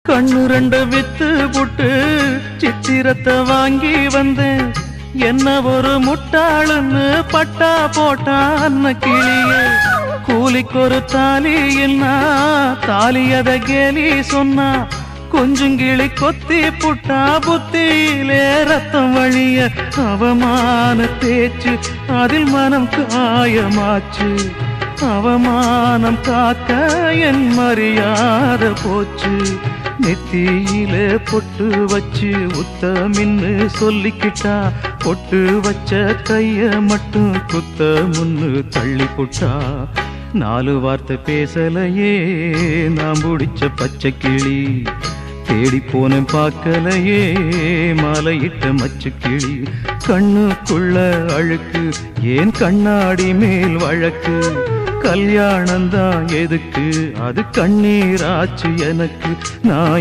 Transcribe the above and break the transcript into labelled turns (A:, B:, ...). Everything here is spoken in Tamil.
A: கண்ணு ரெண்டு வித்து புட்டு சித்திரத்தை வாங்கி வந்தேன். என்ன ஒரு முட்டாளுன்னு பட்டா போட்டா அன்ன கிளிய. கூலிக்கு ஒரு தாலி என்ன தாலியத கேலி சொன்னா. கொஞ்சம் கிளி கொத்தி புட்டா புத்தியிலே ரத்தம் வழிய. அவமான பேச்சு அதில் மனம் காயமாச்சு. அவமானம் காக்க என் மரியாதை போச்சு. நெத்தியில பொட்டு வச்சு உத்தமின்னு சொல்லிக்கிட்டா. பொட்டு வச்ச கைய மட்டும் குத்த முன்னு தள்ளி புட்டா. 4 வார்த்தை பேசலையே நான் பிடிச்ச பச்சை கிளி. தேடி போன பார்க்கலையே மாலையிட்ட மச்சு கிளி. கண்ணுக்குள்ள அழுக்கு ஏன் கண்ணாடி மேல் வழக்கு. கல்யாணந்தான் எதுக்கு அது கண்ணீராச்சு எனக்கு. நான்